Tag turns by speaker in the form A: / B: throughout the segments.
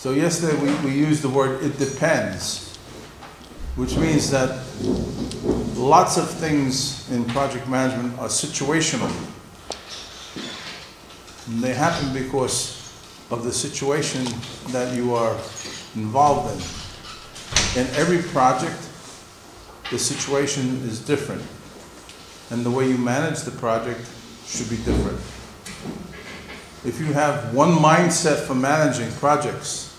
A: So yesterday we used the word "it depends," which means that lots of things in project management are situational. And they happen because of the situation that you are involved in. In every project, the situation is different, and the way you manage the project should be different. If you have one mindset for managing projects,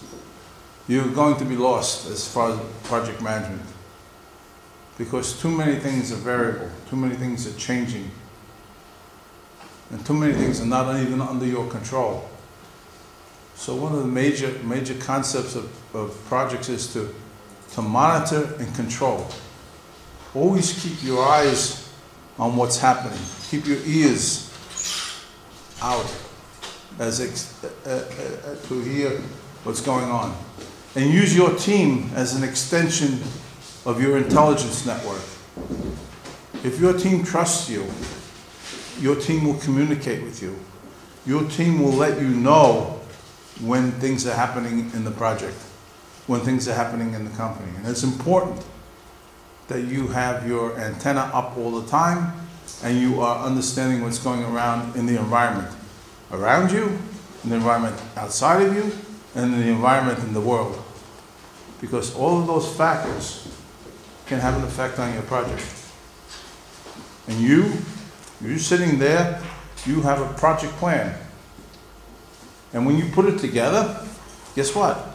A: you're going to be lost as far as project management, because too many things are variable, too many things are changing, and too many things are not even under your control. So one of the major concepts of projects is to monitor and control. Always keep your eyes on what's happening. Keep your ears out to hear what's going on. And use your team as an extension of your intelligence network. If your team trusts you, your team will communicate with you. Your team will let you know when things are happening in the project, when things are happening in the company. And it's important that you have your antenna up all the time and you are understanding what's going around in the environment around you, in the environment outside of you, and in the environment in the world. Because all of those factors can have an effect on your project. And you're sitting there, you have a project plan. And when you put it together, guess what?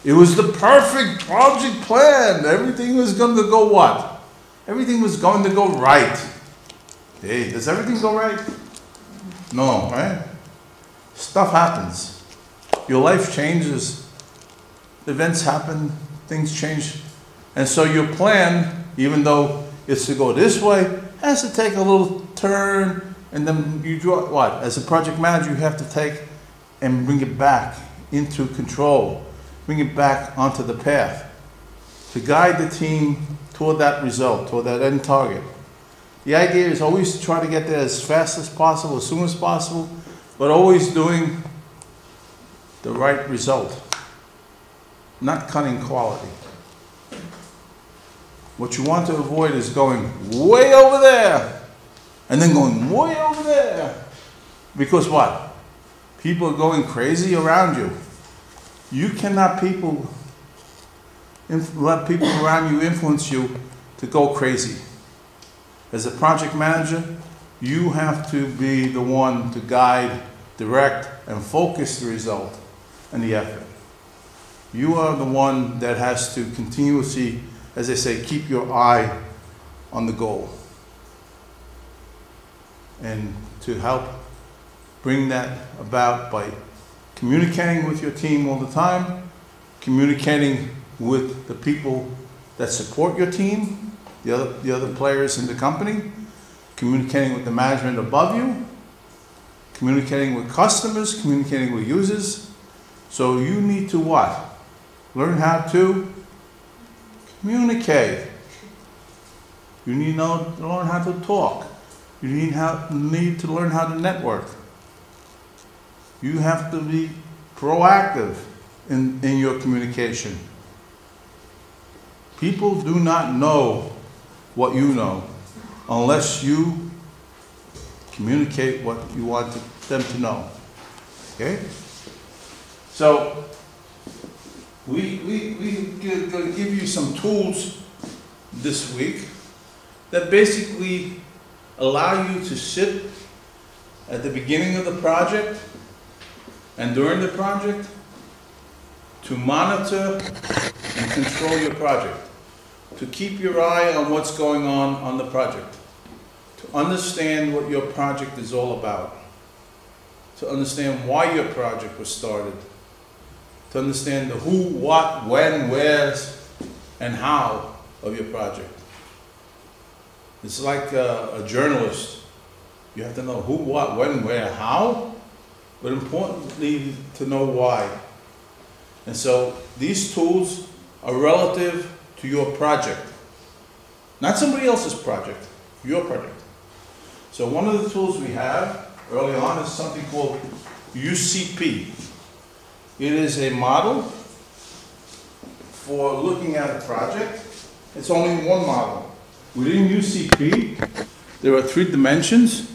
A: It was the perfect project plan. Everything was going to go what? Everything was going to go right. Hey, does everything go right? No, right? Stuff happens. Your life changes. Events happen. Things change. And so your plan, even though it's to go this way, has to take a little turn. And then you draw what? As a project manager, you have to take and bring it back into control. Bring it back onto the path to guide the team toward that result, toward that end target. The idea is always to try to get there as fast as possible, as soon as possible, but always doing the right result, not cutting quality. What you want to avoid is going way over there and then going way over there. Because what? People are going crazy around you. You cannot let people around you influence you to go crazy. As a project manager, you have to be the one to guide, direct, and focus the result and the effort. You are the one that has to continuously, as they say, keep your eye on the goal. And to help bring that about by communicating with your team all the time, communicating with the people that support your team, the other players in the company, communicating with the management above you, communicating with customers, communicating with users. So you need to what? Learn how to communicate. You need to learn how to talk. You need to learn how to network. You have to be proactive in your communication. People do not know what you know unless you communicate what you want them to know. Okay? So we're going to give you some tools this week that basically allow you to sit at the beginning of the project and during the project to monitor and control your project, to keep your eye on what's going on the project, to understand what your project is all about, to understand why your project was started, to understand the who, what, when, where's, and how of your project. It's like a journalist. You have to know who, what, when, where, how, but importantly to know why. And so these tools are relative to your project. Not somebody else's project, your project. So one of the tools we have early on is something called UCP. It is a model for looking at a project. It's only one model. Within UCP, there are 3 dimensions,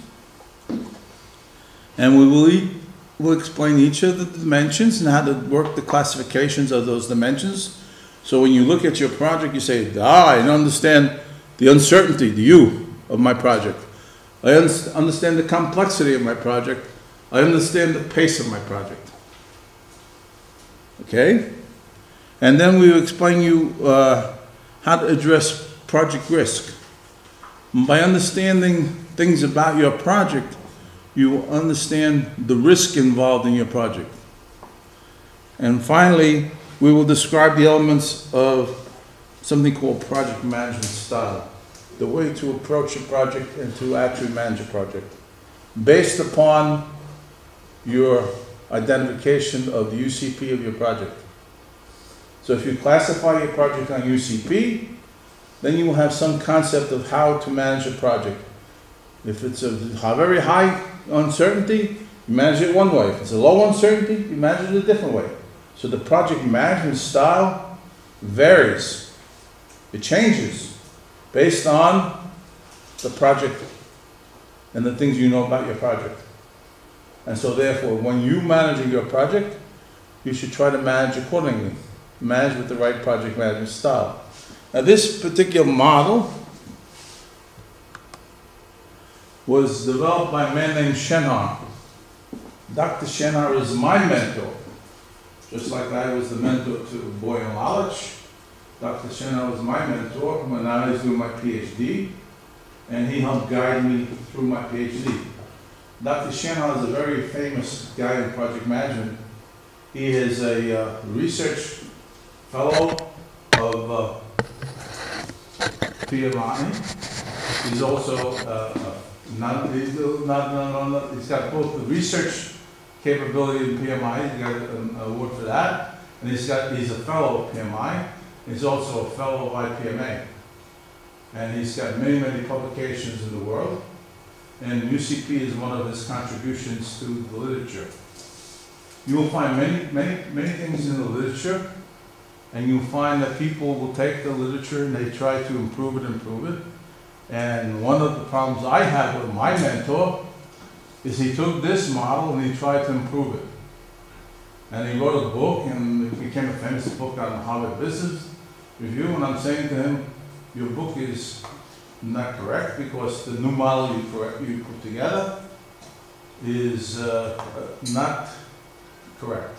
A: and we'll explain each of the dimensions and how to work the classifications of those dimensions. So when you look at your project, you say, I don't understand the uncertainty, the U of my project. I understand the complexity of my project. I understand the pace of my project. Okay? And then we will explain you how to address project risk. By understanding things about your project, you will understand the risk involved in your project. And finally, we will describe the elements of something called project management style, the way to approach a project and to actually manage a project, based upon your identification of the UCP of your project. So if you classify your project on UCP, then you will have some concept of how to manage a project. If it's a very high uncertainty, you manage it one way. If it's a low uncertainty, you manage it a different way. So the project management style varies. It changes based on the project and the things you know about your project. And so therefore, when you manage your project, you should try to manage accordingly. Manage with the right project management style. Now this particular model was developed by a man named Shenhar. Dr. Shenhar is my mentor. Just like I was the mentor to Boyan Lalich, Dr. Shenhar was my mentor when I was doing my PhD, and he helped guide me through my PhD. Dr. Shenhar is a very famous guy in project management. He is a research fellow of PMI. He's also he's got both the research capability in PMI. He got an award for that, and he's a fellow of PMI. He's also a fellow of IPMA, and he's got many publications in the world. And UCP is one of his contributions to the literature. You will find many things in the literature, and you'll find that people will take the literature and they try to improve it. And one of the problems I have with my mentor is he took this model and he tried to improve it. And he wrote a book, and it became a famous book on Harvard Business Review. And I'm saying to him, your book is not correct, because the new model you put together is not correct.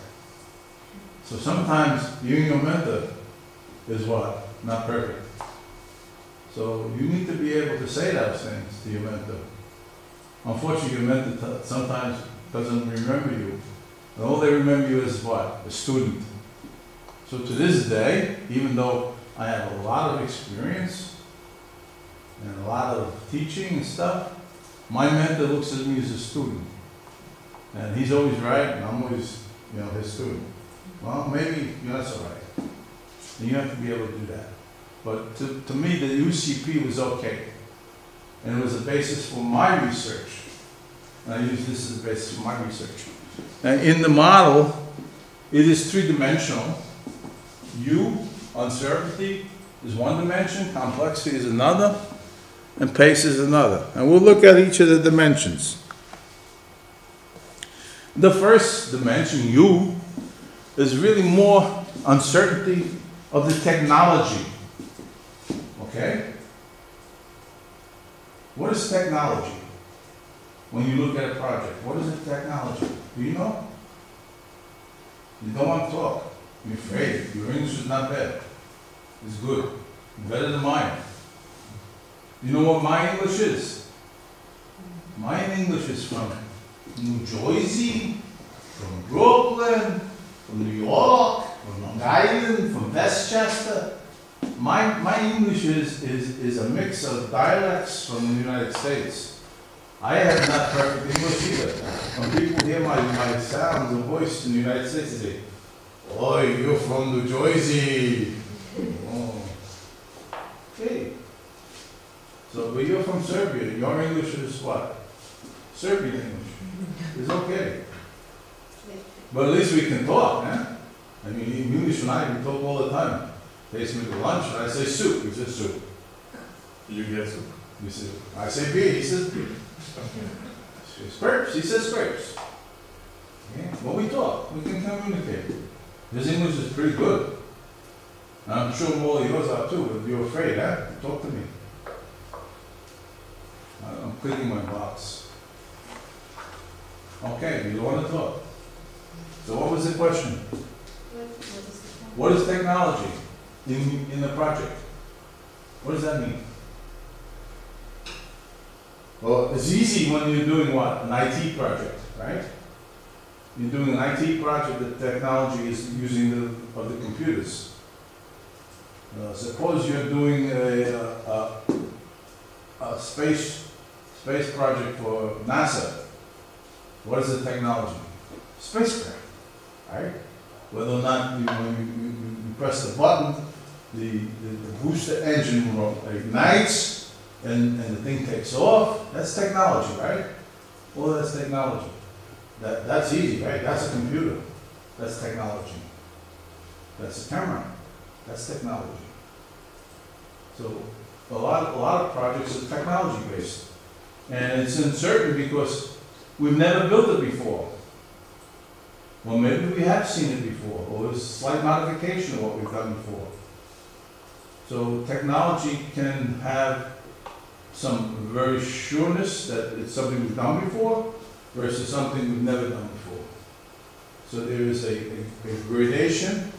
A: So sometimes you and your mentor is what? Not perfect. So you need to be able to say those things to your mentor. Unfortunately, your mentor sometimes doesn't remember you. And all they remember you is what? A student. So to this day, even though I have a lot of experience and a lot of teaching and stuff, my mentor looks at me as a student. And he's always right, and I'm always, his student. Well, maybe you're not so right. And you have to be able to do that. But to me, the UCP was okay. And it was a basis for my research. And I use this as a basis for my research. And in the model, it is 3-dimensional. U, uncertainty, is one dimension, complexity is another, and pace is another. And we'll look at each of the dimensions. The first dimension, U, is really more uncertainty of the technology. Okay? What is technology? When you look at a project, what is the technology? Do you know? You don't want to talk. You're afraid. Your English is not bad. It's good. Better than mine. You know what my English is? My English is from New Jersey, from Brooklyn, from New York, from Long Island, from Westchester. My English is a mix of dialects from the United States. I have not perfect English either. When people hear my sounds and voice in the United States, they say, "Oh, you're from New Jersey." Oh. Okay. So, but you're from Serbia. Your English is what? Serbian English. It's okay. But at least we can talk, eh? I mean, English and I, we talk all the time. Takes me to lunch, and I say soup, he says soup.
B: You get soup.
A: He says, I say beer, he says beer. Scrapes, he says scrapes. Yeah, well, we talk, we can communicate. His English is pretty good. And I'm sure all of yours are too, if you're afraid, eh? Talk to me. I'm clicking my box. Okay, you want to talk. So what was the question? What is technology in the project? What does that mean? Well, it's easy when you're doing what? An IT project, right? You're doing an IT project, the technology is using of the computers. Suppose you're doing a space project for NASA. What is the technology? Spacecraft, right? Whether or not you press the button, the booster engine ignites and the thing takes off. That's technology, right? Well, that's technology. That's easy, right? That's a computer. That's technology. That's a camera. That's technology. So a lot of projects are technology based, and it's uncertain because we've never built it before. Well, maybe we have seen it before, or it's a slight modification of what we've done before. So technology can have some very sureness that it's something we've done before versus something we've never done before. So there is a gradation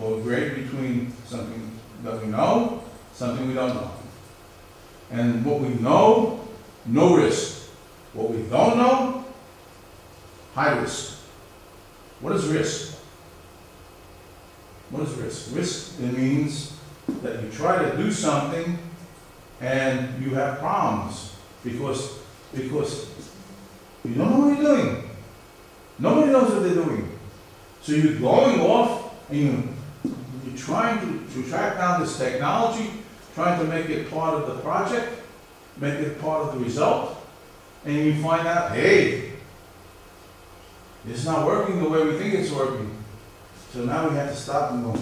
A: or grade between something that we know, something we don't know. And what we know, no risk. What we don't know, high risk. What is risk? What is risk? Risk, it means that you try to do something and you have problems because you don't know what you're doing. Nobody knows what they're doing. So you're going off and you're trying to track down this technology, trying to make it part of the project, make it part of the result, and you find out, hey, it's not working the way we think it's working. So now we have to stop and go.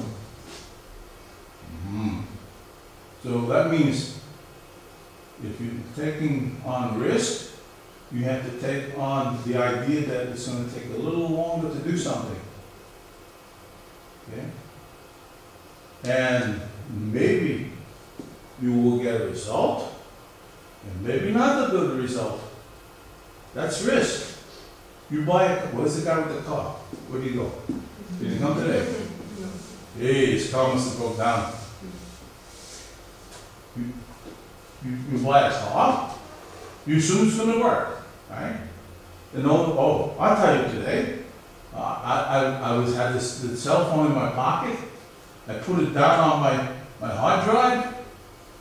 A: So that means if you're taking on risk, you have to take on the idea that it's going to take a little longer to do something. Okay? And maybe you will get a result, and maybe not a good result. That's risk. You buy a car. Where's the guy with the car? Where did he go? Did he come today? Hey, his car must have broke down. You buy a car, you assume it's going to work, right? And oh, I'll tell you today, I had this cell phone in my pocket. I put it down on my hard drive,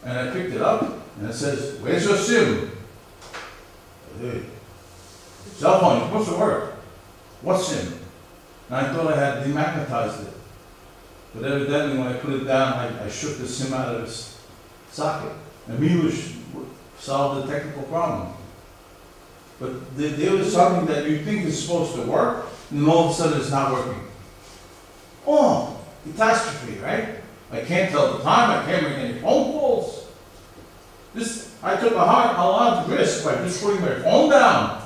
A: and I picked it up, and it says, "Where's your SIM?" Hey, cell phone, it's supposed to work. What SIM? And I thought I had demagnetized it. But evidently when I put it down, I shook the SIM out of its socket. And immediately solved the technical problem. But there was something that you think is supposed to work, and then all of a sudden it's not working. Oh, catastrophe, right? I can't tell the time, I can't make any phone calls. I took a lot of risk by just putting my phone down.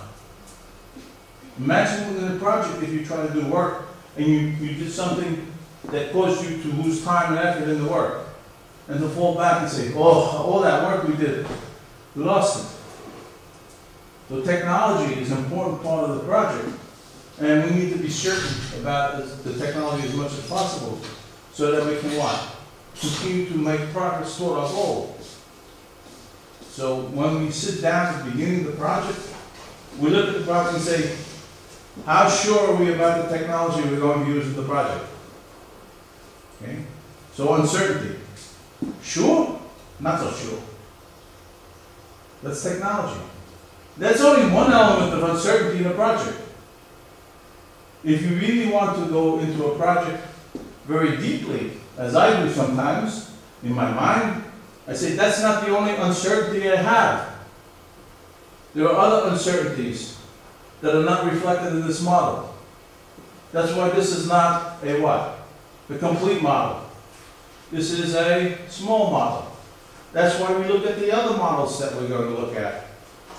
A: Imagine within a project if you try to do work and you did something that caused you to lose time and effort in the work. And to fall back and say, oh, all that work we did, we lost it. So technology is an important part of the project. And we need to be certain about the technology as much as possible so that we can what? Continue to make progress toward our goal. So when we sit down at the beginning of the project, we look at the project and say, how sure are we about the technology we're going to use in the project? Okay? So uncertainty. Sure? Not so sure. That's technology. That's only one element of uncertainty in a project. If you really want to go into a project very deeply, as I do sometimes, in my mind, I say that's not the only uncertainty I have. There are other uncertainties that are not reflected in this model. That's why this is not a what? The complete model. This is a small model. That's why we look at the other models that we're going to look at.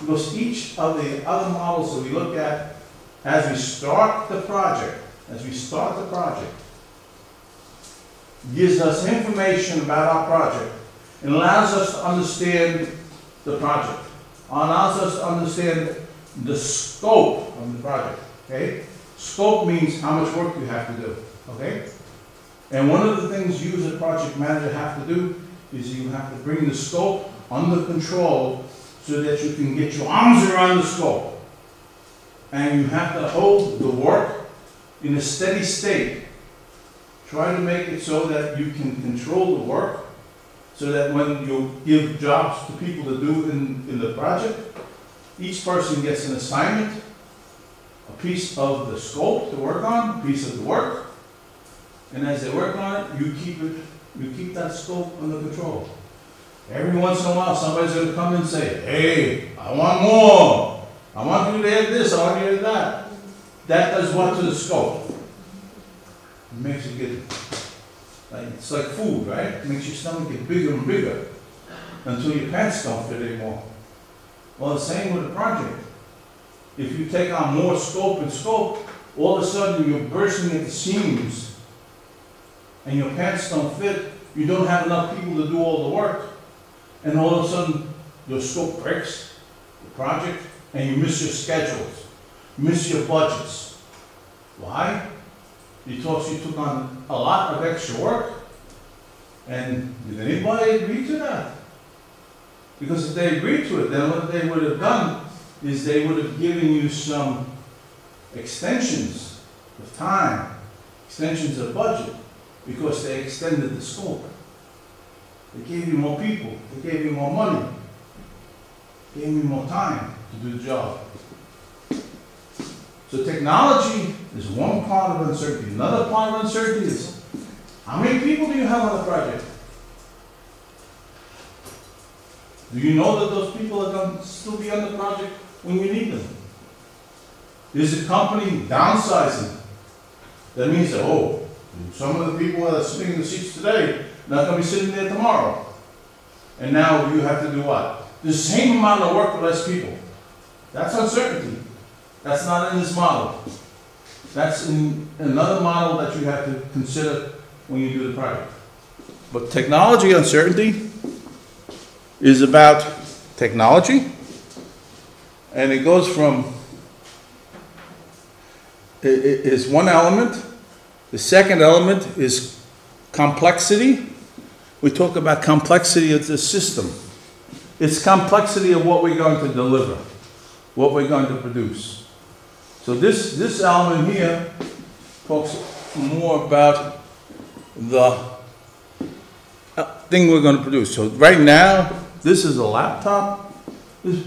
A: Because each of the other models that we look at, as we start the project, gives us information about our project and allows us to understand the project, allows us to understand the scope of the project, okay? Scope means how much work you have to do, okay? And one of the things you as a project manager have to do is you have to bring the scope under control so that you can get your arms around the scope. And you have to hold the work in a steady state. Try to make it so that you can control the work, so that when you give jobs to people to do in the project, each person gets an assignment, a piece of the scope to work on, a piece of the work, and as they work on it, you keep that scope under control. Every once in a while, somebody's going to come and say, hey, I want more. I want you to add this, I want you to add that. That does what to the scope? It makes it get, like, it's like food, right? It makes your stomach get bigger and bigger until your pants don't fit anymore. Well, the same with a project. If you take on more scope and scope, all of a sudden you're bursting at the seams and your pants don't fit, you don't have enough people to do all the work, and all of a sudden your scope breaks, the project, and you miss your schedules, you miss your budgets. Why? Because you took on a lot of extra work. And did anybody agree to that? Because if they agreed to it, then what they would have done is they would have given you some extensions of time, extensions of budget, because they extended the scope. They gave you more people, they gave you more money, gave you more time to do the job. So technology is one part of uncertainty. Another part of uncertainty is, how many people do you have on the project? Do you know that those people are going to still be on the project when you need them? Is the company downsizing? That means that, oh, some of the people that are sitting in the seats today are not going to be sitting there tomorrow. And now you have to do what? The same amount of work for less people. That's uncertainty. That's not in this model. That's in another model that you have to consider when you do the project. But technology uncertainty is about technology, and it goes from, it is one element. The second element is complexity. We talk about complexity of the system. It's complexity of what we're going to deliver, what we're going to produce. So this element here talks more about the thing we're going to produce. So right now, this is a laptop. This is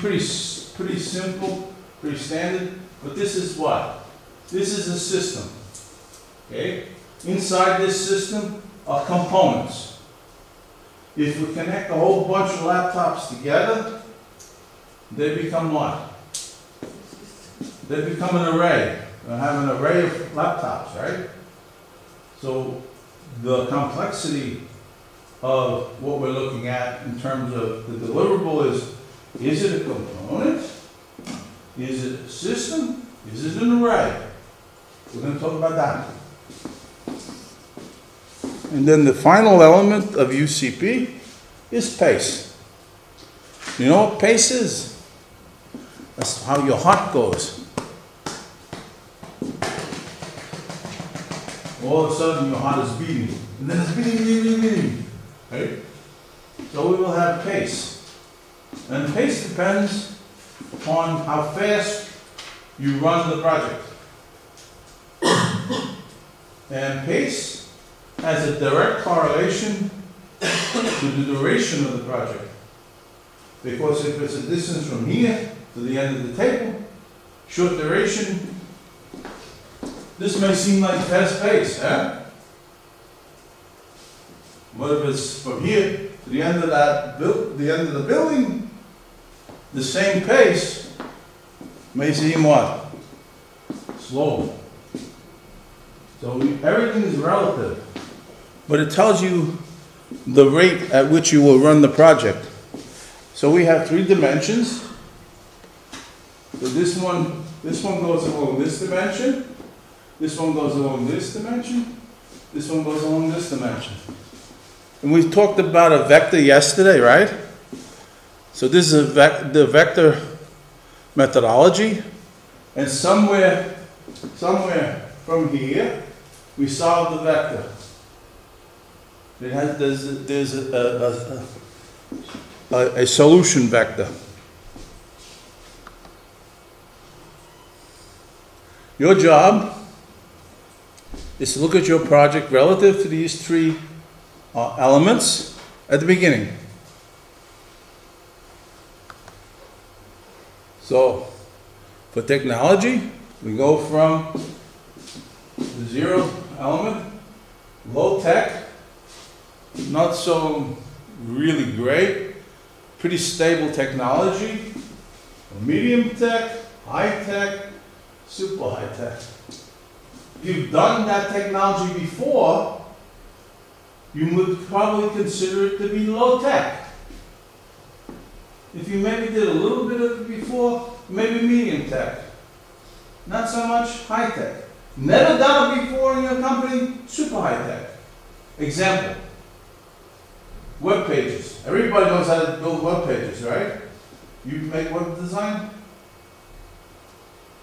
A: pretty simple, pretty standard. But this is what? This is a system. Okay? Inside this system are components. If we connect a whole bunch of laptops together, they become what? They become an array. We have an array of laptops, right? So the complexity of what we're looking at in terms of the deliverable is it a component? Is it a system? Is it an array? We're going to talk about that. And then the final element of UCP is pace. You know what pace is? That's how your heart goes. All of a sudden your heart is beating. And then it's beating. Right? So we will have pace. And pace depends upon how fast you run the project. And pace has a direct correlation to the duration of the project. Because if it's a distance from here to the end of the table, short duration, this may seem like fast pace, huh? What if it's from here to the end of the end of the building? The same pace may seem what? Slow. So everything is relative. But it tells you the rate at which you will run the project. So we have 3 dimensions. So this one goes along this dimension. This one goes along this dimension. This one goes along this dimension. And we talked about a vector yesterday, right? So this is the vector methodology. And somewhere from here, we solve the vector. There's a solution vector. Your job is to look at your project relative to these 3 elements at the beginning. So, for technology, we go from the 0 element, low tech, not so really great, pretty stable technology, medium tech, high tech, super high tech. If you've done that technology before, you would probably consider it to be low tech. If you maybe did a little bit of it before, maybe medium tech. Not so much high tech. Never done it before in your company, super high tech. Example, web pages. Everybody knows how to build web pages, right? You make web design?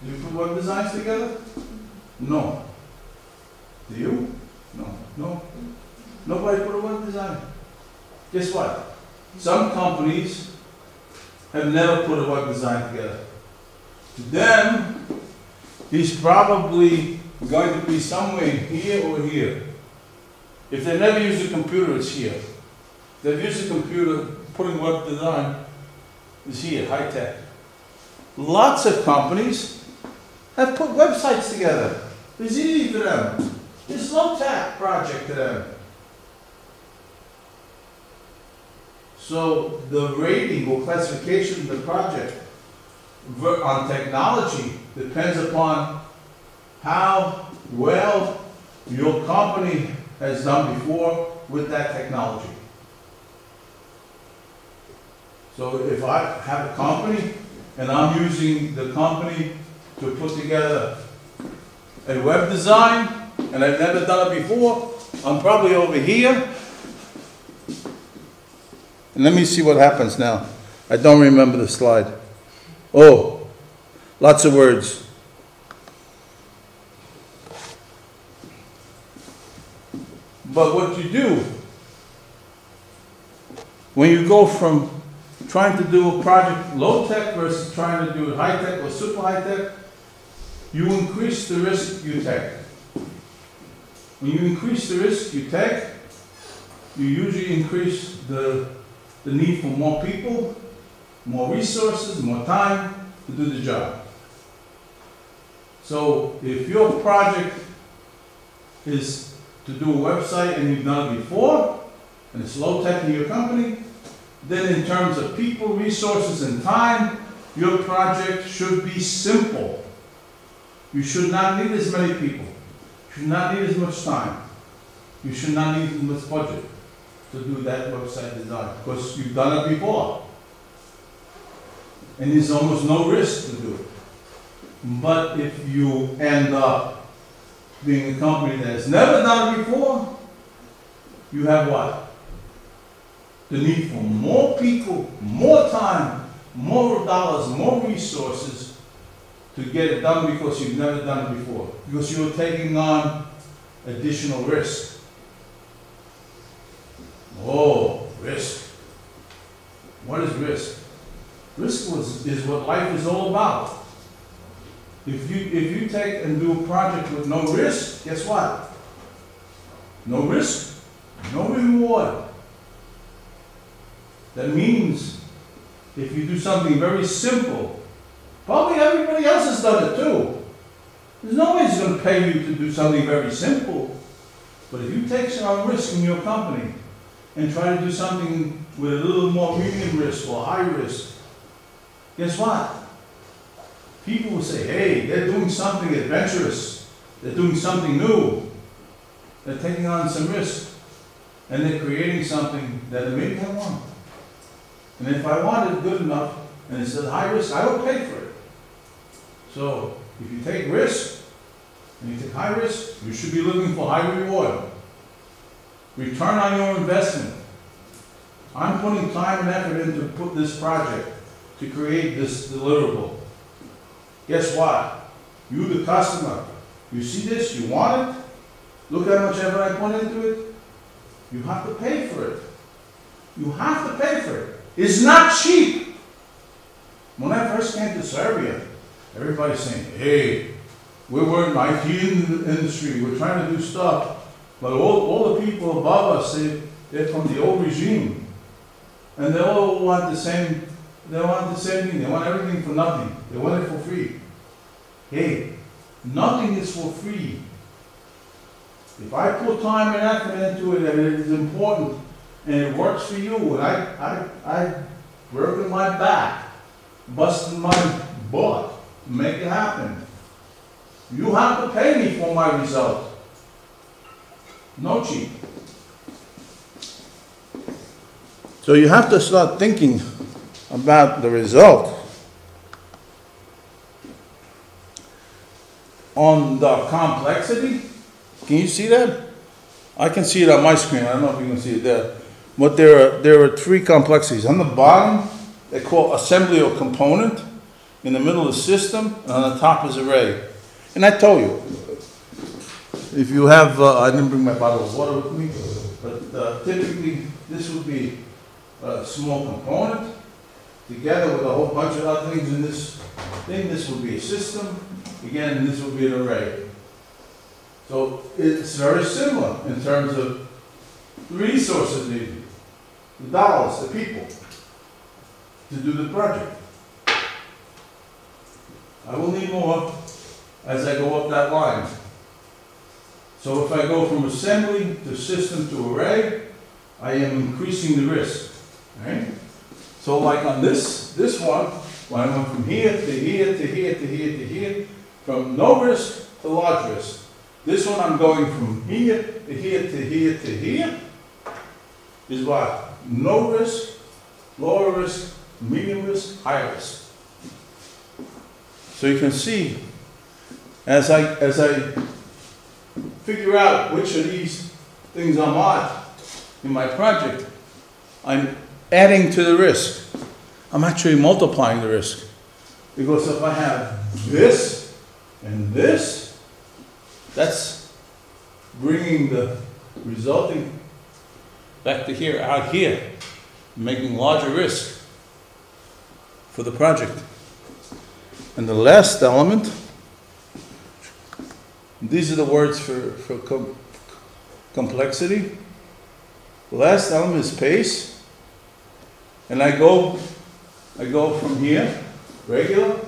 A: Do you put web designs together? No. Do you? No. No. Nobody put a web design. Guess what? Some companies have never put a web design together. To them, he's probably going to be somewhere here or here. If they never use a computer, it's here. If they've used a computer, putting web design is here, high tech. Lots of companies have put websites together. It's easy for them. It's low tech project to them. So the rating or classification of the project on technology depends upon how well your company has done before with that technology. So if I have a company and I'm using the company to put together a web design and I've never done it before, I'm probably over here. And let me see what happens now. I don't remember the slide. Oh, lots of words. But what you do, when you go from trying to do a project low tech versus trying to do it high tech or super high tech, you increase the risk you take. When you increase the risk you take, you usually increase the need for more people, more resources, more time to do the job. So if your project is to do a website and you've done it before, and it's low tech in your company, then in terms of people, resources, and time, your project should be simple. You should not need as many people. You should not need as much time. You should not need as much budget to do that website design, because you've done it before. And there's almost no risk to do it. But if you end up being a company that has never done it before, you have what? The need for more people, more time, more dollars, more resources to get it done because you've never done it before. Because you're taking on additional risk. Oh, risk. What is risk? Risk is what life is all about. If you take and do a project with no risk, guess what? No risk, no reward. That means if you do something very simple, probably everybody else has done it too. There's nobody's going to pay you to do something very simple. But if you take some risk in your company and try to do something with a little more medium risk or high risk, guess what? People will say, hey, they're doing something adventurous. They're doing something new. they're taking on some risk, and they're creating something that maybe I want. And if I want it good enough, and it says high risk, I will pay for it. So if you take risk, and you take high risk, you should be looking for high reward. Return on your investment. I'm putting time and effort into put this project to create this deliverable. Guess what? You, the customer, you see this, you want it, look how much effort I put into it. You have to pay for it. You have to pay for it. It's not cheap. When I first came to Serbia, everybody's saying, hey, we're in the IT industry, we're trying to do stuff. But all the people above us, they're from the old regime. And they all want the same thing. They want everything for nothing. They want it for free. Hey, nothing is for free. If I put time and effort into it and it is important and it works for you, and I broken my back, busted my butt to make it happen. You have to pay me for my result. No cheap. So you have to start thinking about the result. On the complexity, can you see that? I can see it on my screen. I don't know if you can see it there. But there are three complexities. On the bottom, they call assembly or component. In the middle is system, and on the top is array. And I told you, if you have, I didn't bring my bottle of water with me, but typically this would be a small component together with a whole bunch of other things in this thing. This would be a system. Again, this would be an array. So it's very similar in terms of the resources needed, the dollars, the people to do the project. I will need more as I go up that line. So if I go from assembly to system to array, I am increasing the risk. Right? So like on this one, when I went from here to here to here to here to here, from no risk to large risk. This one I'm going from here to here to here to here. Is what? No risk, lower risk, medium risk, high risk. So you can see, as I figure out which of these things I'm on in my project, I'm adding to the risk. I'm actually multiplying the risk. Because if I have this and this, that's bringing the resulting back to here, out here, making larger risk for the project. And the last element, these are the words for complexity. The last element is pace. And I go from here, regular,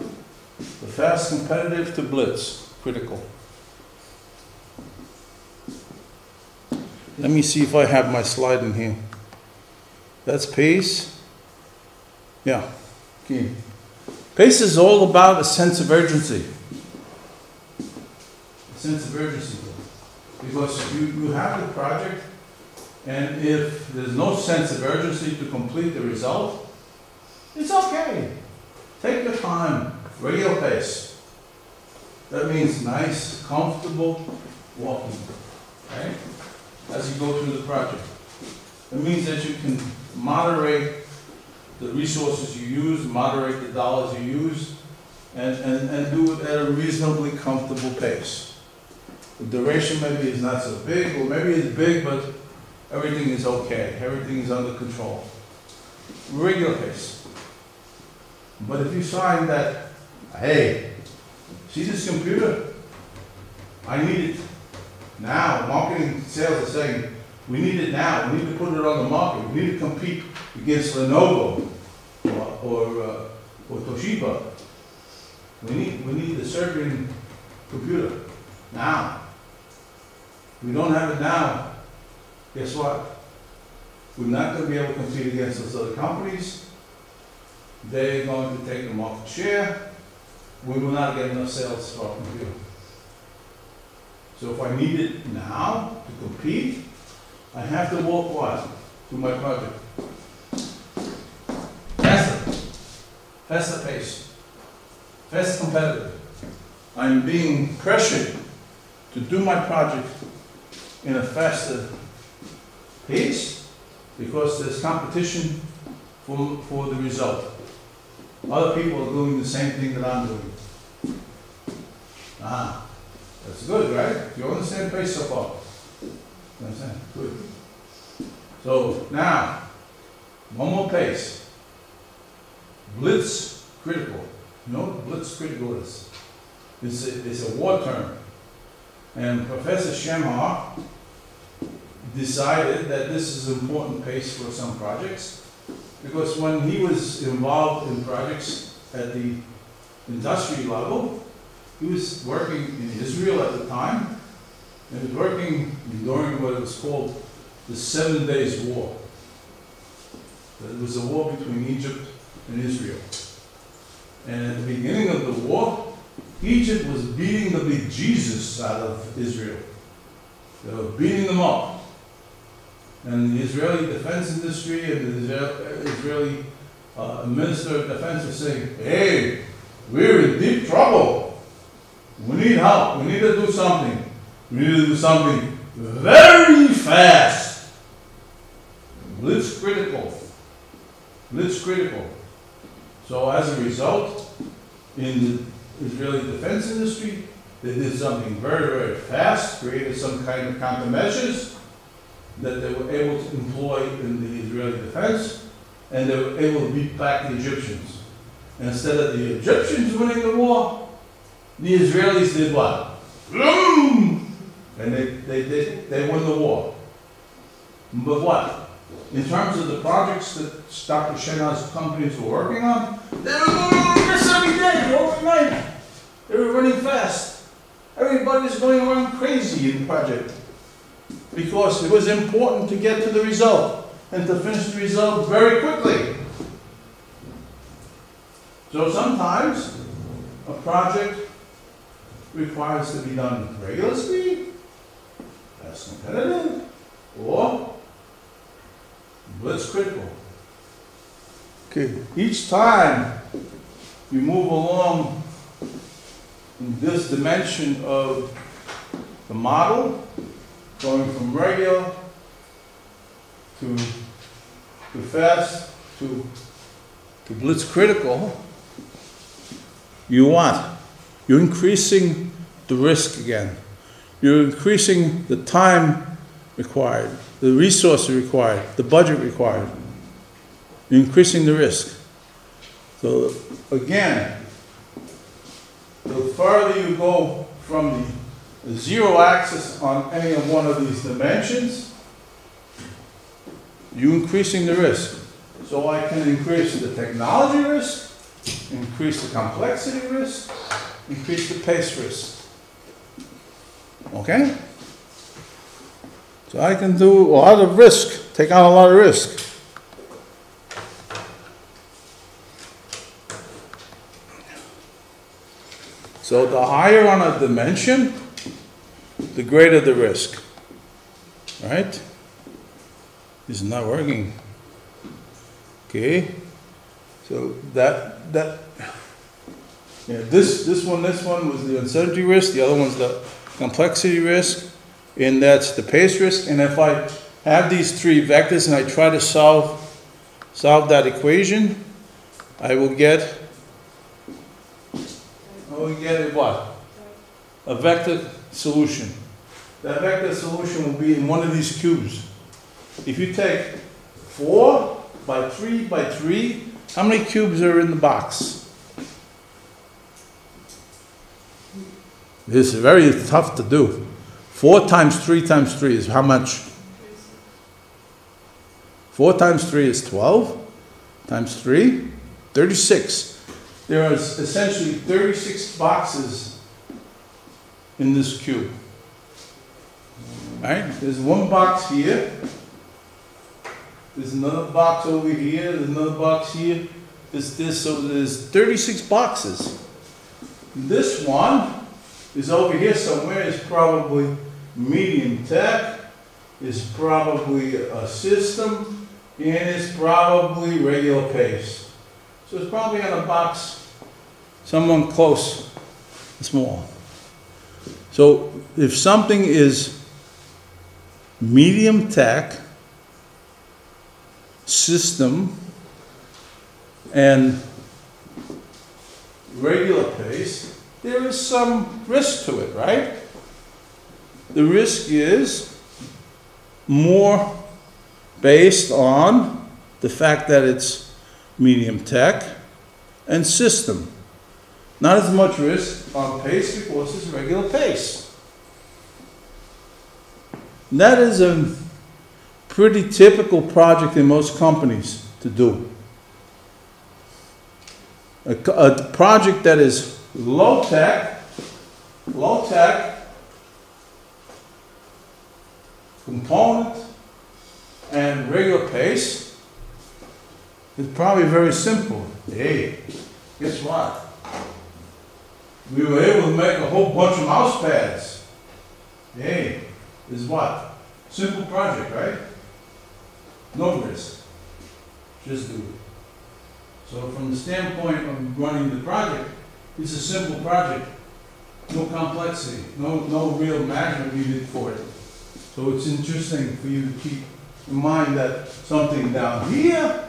A: to fast competitive, to blitz, critical. Let me see if I have my slide in here. That's pace. Yeah. Okay. Pace is all about a sense of urgency. A sense of urgency. Because you have the project, and if there's no sense of urgency to complete the result, it's okay. Take your time, regular pace. That means nice, comfortable walking, right? As you go through the project. It means that you can moderate the resources you use, moderate the dollars you use, and do it at a reasonably comfortable pace. The duration maybe is not so big, or maybe it's big, but everything is okay. Everything is under control. Regular pace. But if you find that, hey, see this computer? I need it now. Marketing sales are saying, we need it now. We need to put it on the market. We need to compete against Lenovo or Toshiba. We need the Serbian computer now. We don't have it now. Guess what? We're not going to be able to compete against those other companies. They're going to take the market share. We will not get enough sales for our computer. So if I need it now to compete, I have to walk what? To my project. Faster. Faster pace. Fast competitive. I'm being pressured to do my project in a faster pace because there's competition for the result. Other people are doing the same thing that I'm doing. Ah, that's good, right? You're on the same pace so far. You understand? Good. So now, one more pace. Blitz critical. You know what blitz critical is? It's a war term. And Professor Shemhar decided that this is an important pace for some projects because when he was involved in projects at the industry level, he was working in Israel at the time, and he was working during what was called the 7 Days War. It was a war between Egypt and Israel. And at the beginning of the war, Egypt was beating the bejesus out of Israel. They were beating them up. And the Israeli defense industry and the Israeli Minister of Defense was saying, hey, we're in deep trouble. We need help. We need to do something. We need to do something very fast. Blitz critical. Blitz critical. So as a result, in the Israeli defense industry, they did something very, very fast, created some kind of countermeasures that they were able to employ in the Israeli defense, and they were able to beat back the Egyptians. And instead of the Egyptians winning the war, the Israelis did what? Boom! And they won the war. But what? In terms of the projects that Dr. Shenhar's companies were working on, they were going on this every day, overnight. They were running fast. Everybody's going around crazy in the project because it was important to get to the result and to finish the result very quickly. So sometimes a project requires to be done regular speed, as competitive, or blitz critical. Okay, each time you move along in this dimension of the model, going from regular to fast to blitz critical, you what? You're increasing the risk again. You're increasing the time required, the resources required, the budget required. You're increasing the risk. So again, the farther you go from the zero axis on any of one of these dimensions, you're increasing the risk. So I can increase the technology risk, increase the complexity risk, increase the pace risk. Okay? So I can do a lot of risk, take on a lot of risk. So the higher on a dimension, the greater the risk. Right? This is not working. Okay? So this one was the uncertainty risk, the other one's the complexity risk, and that's the pace risk. And if I have these three vectors and I try to solve that equation, I will get what? A vector solution. That vector solution will be in one of these cubes. If you take 4 by 3 by 3, how many cubes are in the box? This is very tough to do. 4 times 3 times 3 is how much? 4 times 3 is 12, times 3, 36. There are essentially 36 boxes in this cube. Right? There's one box here. There's another box over here. There's another box here. There's this. So there's 36 boxes. This one is over here somewhere, is probably medium tech, is probably a system, and it's probably regular pace. So it's probably in a box, someone close, small. So if something is medium tech, system, and regular pace, there is some risk to it, right? The risk is more based on the fact that it's medium tech and system. Not as much risk on pace because it's regular pace. That is a pretty typical project in most companies to do. A project that is low tech, component, and regular pace is probably very simple. Hey, guess what? We were able to make a whole bunch of mouse pads. Hey, is what? Simple project, right? No risk. Just do it. So from the standpoint of running the project, it's a simple project. No complexity, no real management needed for it. So it's interesting for you to keep in mind that something down here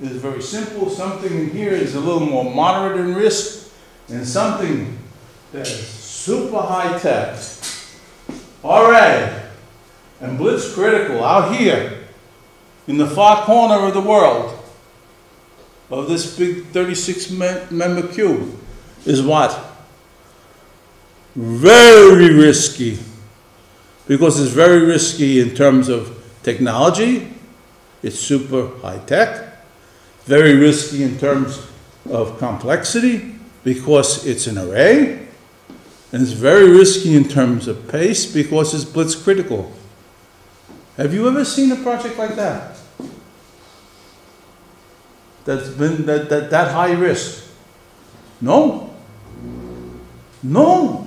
A: is very simple, something in here is a little more moderate in risk, and something that is super high tech, alright, and blitz critical out here in the far corner of the world of this big 36 member cube is what? Very risky, because it's very risky in terms of technology. It's super high tech. Very risky in terms of complexity because it's an array. And it's very risky in terms of pace because it's blitz critical. Have you ever seen a project like that? That's been that high risk? No. No.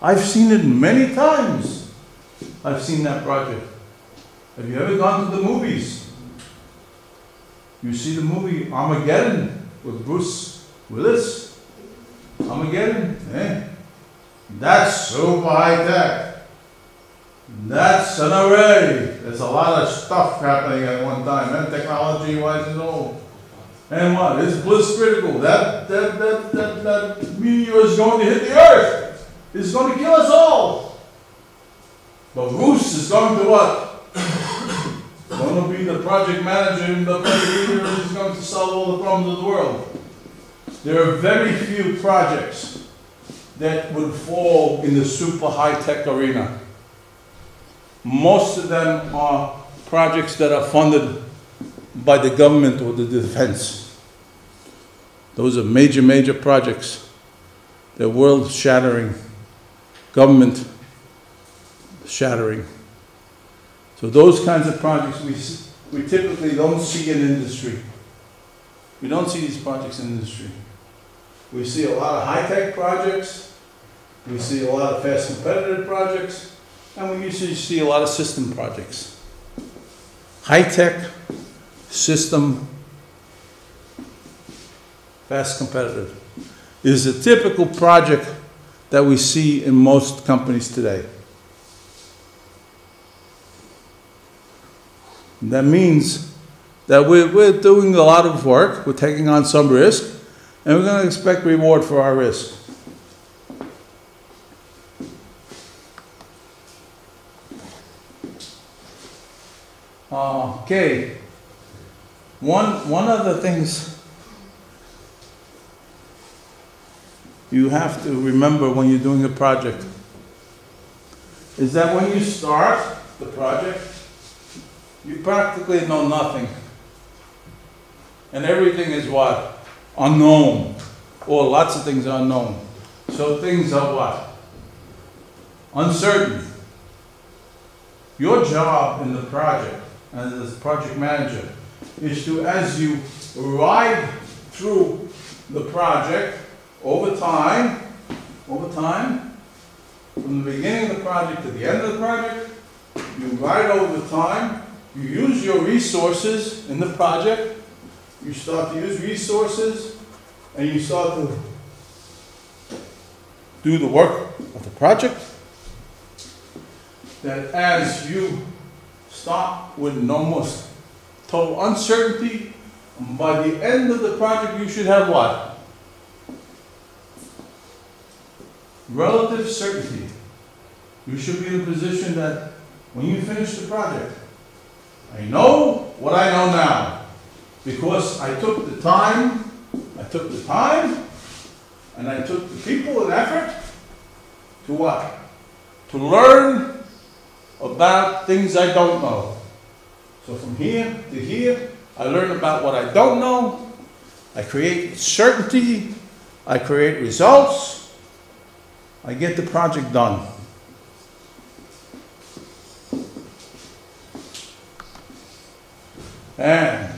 A: I've seen it many times. I've seen that project. Have you ever gone to the movies? You see the movie Armageddon with Bruce Willis? Armageddon? Eh? That's super high tech. That's an array. There's a lot of stuff happening at one time, and technology-wise and all. And what? It's blitz critical. That meteor is going to hit the Earth. It's going to kill us all. But Bruce is going to what? Going to be the project manager and the project leader and is going to solve all the problems of the world. There are very few projects that would fall in the super high-tech arena. Most of them are projects that are funded by the government or the defense. Those are major, major projects. They're world-shattering, government-shattering. So those kinds of projects we typically don't see in industry. We don't see these projects in industry. We see a lot of high-tech projects, we see a lot of fast competitive projects, and we usually see a lot of system projects. High-tech, system, fast competitive is a typical project that we see in most companies today. That means that we're doing a lot of work, we're taking on some risk, and we're going to expect reward for our risk. Okay. One of the things you have to remember when you're doing a project is that when you start the project, you practically know nothing. And everything is what? Unknown. Or lots of things are unknown. So things are what? Uncertain. Your job in the project, as a project manager, is to, as you ride through the project over time, from the beginning of the project to the end of the project. You write over time. You use your resources in the project. You start to use resources, and you start to do the work of the project. That as you start with almost total uncertainty, by the end of the project you should have what? Relative certainty. You should be in a position that when you finish the project, I know what I know now. Because I took the time, and I took the people and effort to what? To learn about things I don't know. So from here to here, I learn about what I don't know. I create certainty. I create results. I get the project done. And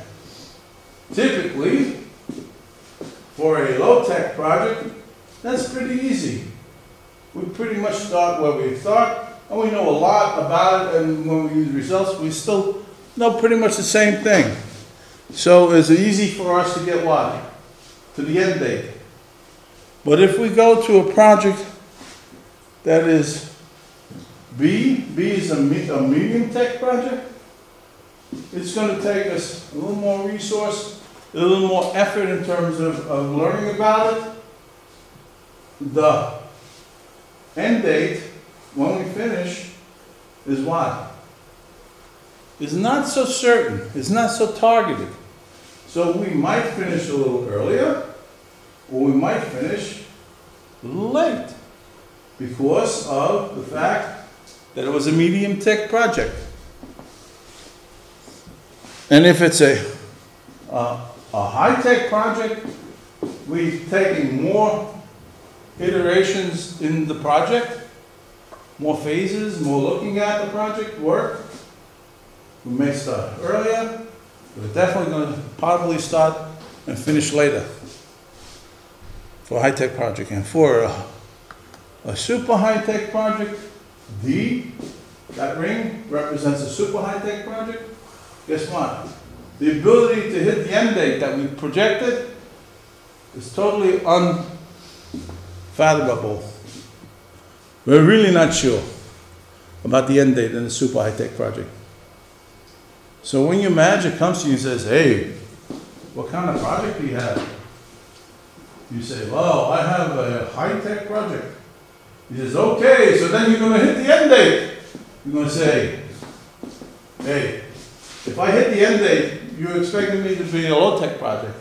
A: typically, for a low-tech project, that's pretty easy. We pretty much start where we start, and we know a lot about it, and when we use results, we still know pretty much the same thing. So it's easy for us to get what? To the end date. But if we go to a project that is B is a medium-tech project, it's going to take us a little more resource, a little more effort in terms of learning about it. The end date, when we finish, is what? Is not so certain. It's not so targeted. So we might finish a little earlier, or we might finish a little late, because of the fact that it was a medium-tech project. And if it's a high-tech project, we've taken more iterations in the project, more phases, more looking at the project work. We may start earlier, but we're definitely going to probably start and finish later for a high-tech project. And for a super high-tech project, D, that ring represents a super high-tech project. Guess what? The ability to hit the end date that we projected is totally unfathomable. We're really not sure about the end date in a super high-tech project. So when your manager comes to you and says, hey, what kind of project do you have? You say, well, I have a high-tech project. He says, okay, so then you're going to hit the end date. You're going to say, hey, if I hit the end date, you're expecting me to be a low-tech project.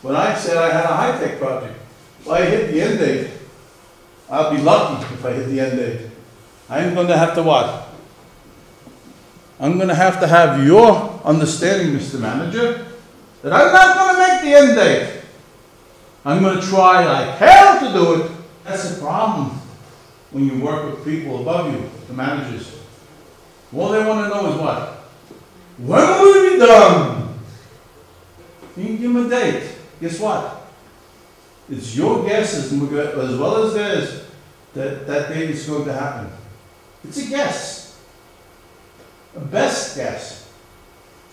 A: When I said I had a high-tech project, if I hit the end date, I'll be lucky if I hit the end date. I'm going to have to what? I'm going to have your understanding, Mr. Manager, that I'm not going to make the end date. I'm going to try like hell to do it. That's the problem when you work with people above you, the managers. All they want to know is what? When will it be done? You can give them a date. Guess what? It's your guess as well as theirs that that date is going to happen. It's a guess. A best guess.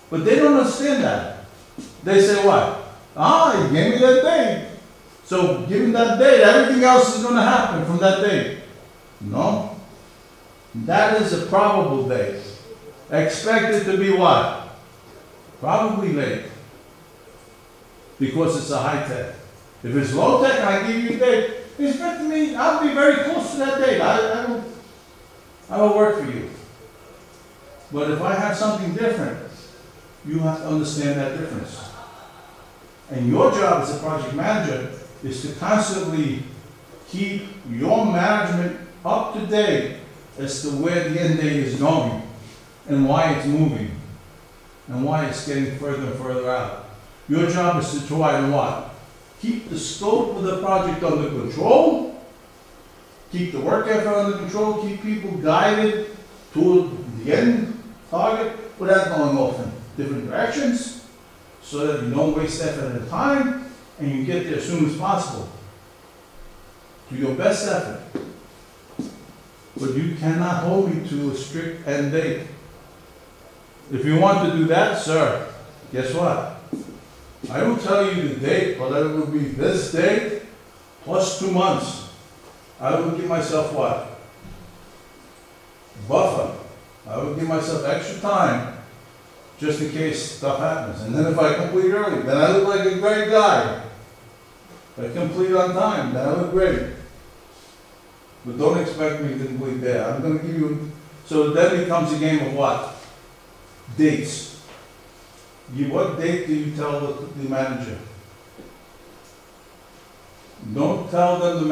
A: But they don't understand that. They say what? You gave me that date. So given that date, everything else is going to happen from that date. No. That is a probable date. Expect it to be what? Probably late. Because it's a high tech. If it's low tech, I give you a date. Expect me, I'll be very close to that date. I will work for you. But if I have something different, you have to understand that difference. And your job as a project manager is to constantly keep your management up to date as to where the end date is going and why it's moving and why it's getting further and further out. Your job is to try to what? Keep the scope of the project under control, keep the work effort under control, keep people guided to the end target without going off in different directions so that you don't waste effort and time and you get there as soon as possible. To your best effort. but you cannot hold me to a strict end date. If you want to do that, sir, guess what? I will tell you the date, but it will be this date plus 2 months. I will give myself what? Buffer. I will give myself extra time just in case stuff happens. And then if I complete early, then I look like a great guy. If I complete on time, then I look great. But don't expect me to complete there. I'm going to give you, so then it becomes a game of what? Dates. What date do you tell the manager? Don't tell them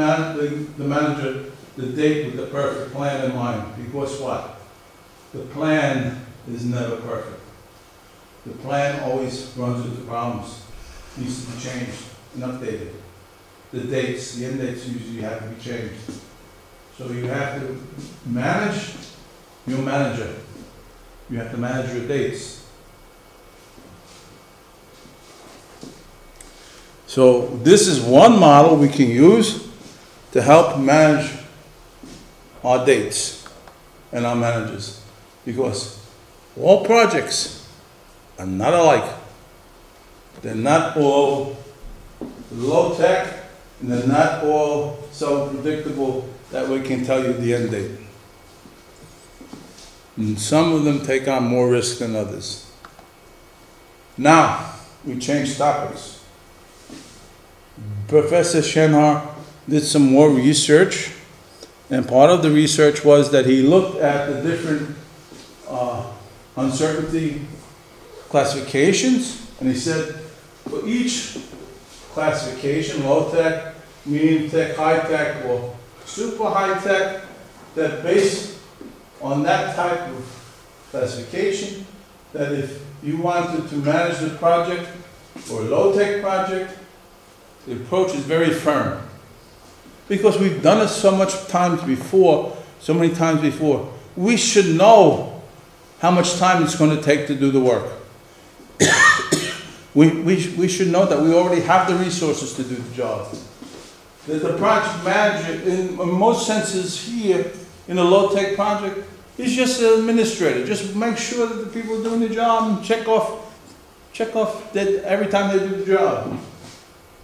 A: the manager the date with the perfect plan in mind, because what? The plan is never perfect. The plan always runs into problems, needs to be changed and updated. The dates, the end dates usually have to be changed. So you have to manage your manager. You have to manage your dates. So this is one model we can use to help manage our dates and our managers, because all projects are not alike. They're not all low tech, and they're not all so predictable that we can tell you the end date. And some of them take on more risk than others. Now, we change topics. Professor Shenhar did some more research, and part of the research was that he looked at the different uncertainty classifications, and he said for each classification, low tech, medium tech, high tech, or super high tech, that based on that type of classification, that if you wanted to manage the project or a low tech project, the approach is very firm. Because we've done it so many times before, we should know how much time it's going to take to do the work. we should know that we already have the resources to do the job. That the project manager, in most senses here, in a low-tech project, is just an administrator. Just make sure that the people are doing the job and check off that every time they do the job.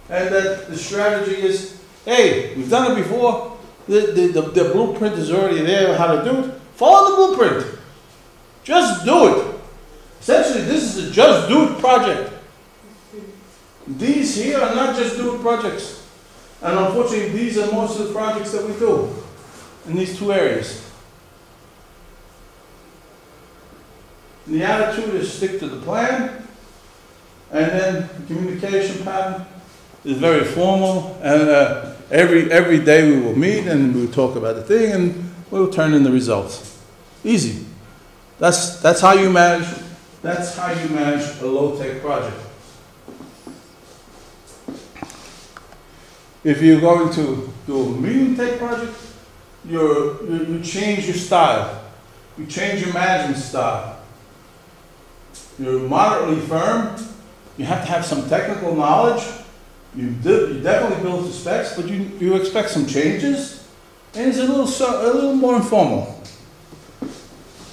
A: And that the strategy is, hey, we've done it before, the blueprint is already there how to do it. Follow the blueprint. Just do it. Essentially, this is a just do it project. These here are not just do it projects. And unfortunately, these are most of the projects that we do in these two areas. And the attitude is stick to the plan, and then the communication pattern is very formal, and every day we will meet and we will talk about the thing, and we will turn in the results. Easy. That's how you manage. That's how you manage a low-tech project. If you're going to do a medium-tech project, you change your style. You change your management style. You're moderately firm. You have to have some technical knowledge. You definitely build the specs, but you expect some changes, and it's a little more informal.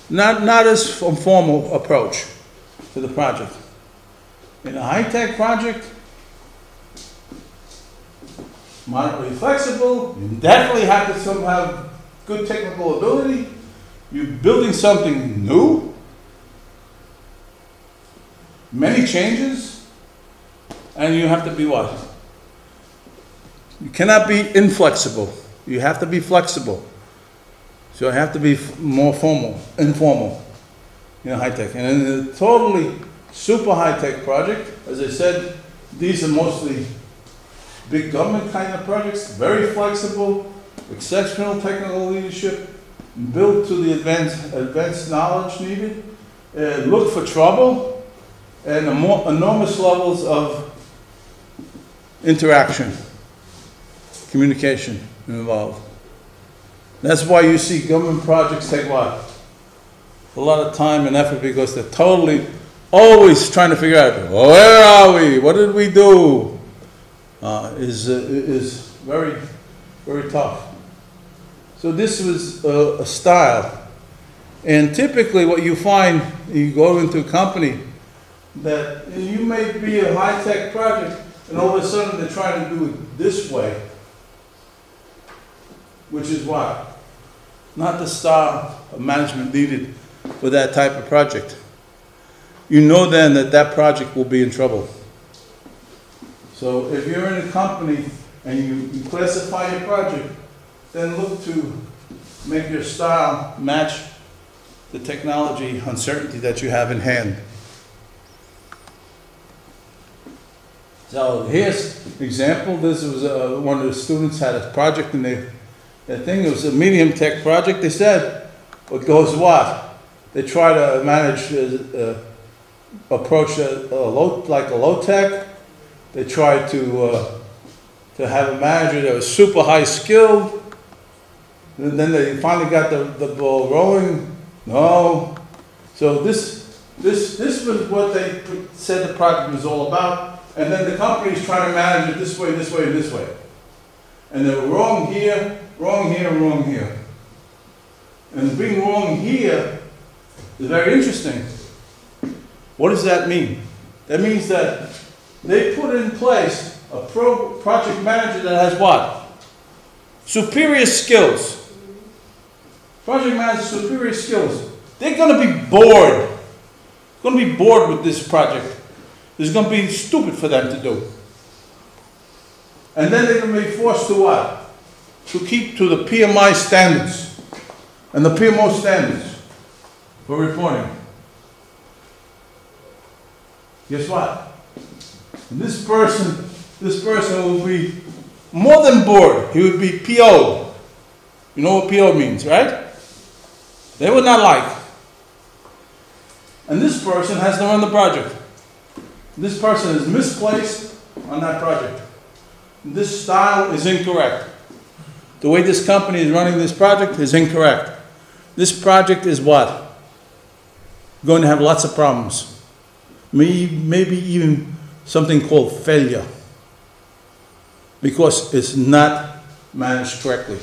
A: Not as formal approach to the project. In a high-tech project, moderately flexible. You definitely have to have good technical ability. You're building something new. Many changes, and you have to be what? You cannot be inflexible. You have to be flexible. So I have to be more informal, high-tech. And in a totally super high-tech project, as I said, these are mostly big government kind of projects, very flexible, exceptional technical leadership, built to the advanced knowledge needed, look for trouble, and enormous levels of interaction, communication involved. That's why you see government projects take what? A lot of time and effort, because they're totally always trying to figure out, where are we? What did we do? Is very, very tough. So this was a style. And typically what you find, you go into a company that you may be a high-tech project and all of a sudden they're trying to do it this way. Which is what? Not the style of management needed for that type of project. You know then that that project will be in trouble. So if you're in a company and you classify your project, then look to make your style match the technology uncertainty that you have in hand. So here's an example. This was one of the students had a project in their thing. It was a medium tech project. They said, what goes what? They try to manage, approach like a low tech. They tried to have a manager that was super high skilled. And then they finally got the ball rolling. No. So this was what they said the project was all about. And then the company's trying to manage it this way, this way, and this way. And they were wrong here, wrong here, wrong here. And being wrong here is very interesting. What does that mean? That means that they put in place a project manager that has what? Superior skills. Project manager, superior skills. They're going to be bored. Going to be bored with this project. It's going to be stupid for them to do. And then they're going to be forced to what? To keep to the PMI standards and the PMO standards for reporting. Guess what? And this person will be more than bored. He would be PO'd. You know what PO means, right? They would not like. And this person has to run the project. This person is misplaced on that project. This style is incorrect. The way this company is running this project is incorrect. This project is what? Going to have lots of problems. Maybe even something called failure. Because it's not managed correctly.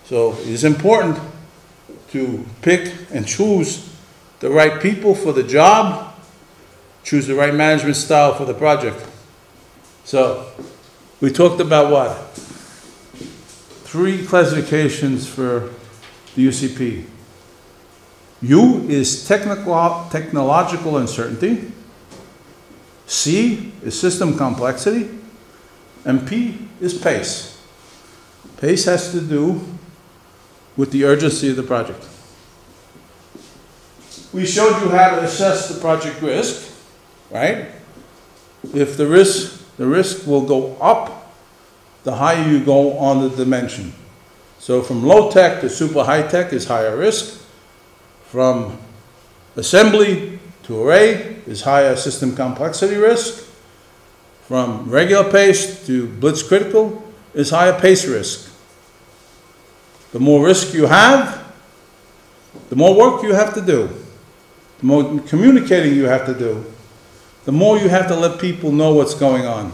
A: So it is important to pick and choose the right people for the job. Choose the right management style for the project. So, we talked about what? 3 classifications for the UCP. U is technological uncertainty. C is system complexity. And P is pace. Pace has to do with the urgency of the project. We showed you how to assess the project risk. Right? If the risk will go up, the higher you go on the dimension. So from low tech to super high tech is higher risk. From assembly to array is higher system complexity risk. From regular pace to blitz critical is higher pace risk. The more risk you have, the more work you have to do. The more communicating you have to do. The more you have to let people know what's going on.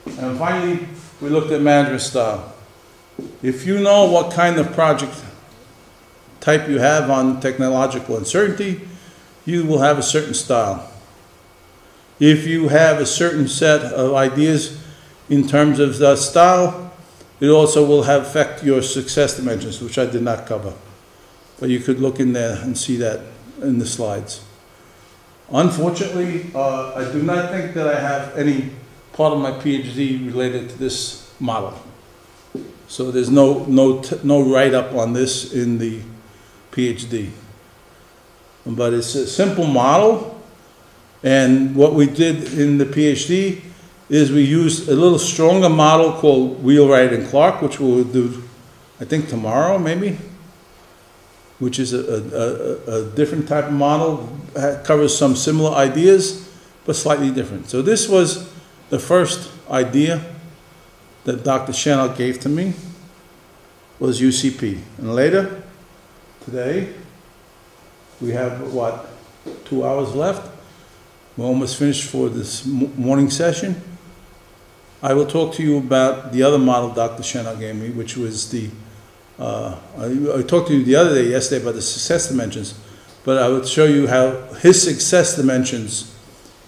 A: And finally, we looked at management style. If you know what kind of project type you have on technological uncertainty, you will have a certain style. If you have a certain set of ideas in terms of that style, it also will have affect your success dimensions, which I did not cover. But you could look in there and see that in the slides. Unfortunately, I do not think that I have any part of my PhD related to this model. So there's no write-up on this in the PhD. But it's a simple model, and what we did in the PhD is we used a little stronger model called Wheelwright and Clark, which we'll do, I think, tomorrow, maybe, which is a different type of model, covers some similar ideas, but slightly different. So this was the first idea that Dr. Chanel gave to me, was UCP. And later, today, we have, what, 2 hours left? We're almost finished for this morning session. I will talk to you about the other model Dr. Shenna gave me, which was the, I talked to you the other day, yesterday, about the success dimensions, but I would show you how his success dimensions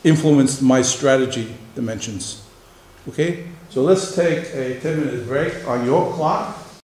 A: influenced my strategy dimensions. Okay? So let's take a 10-minute break on your clock.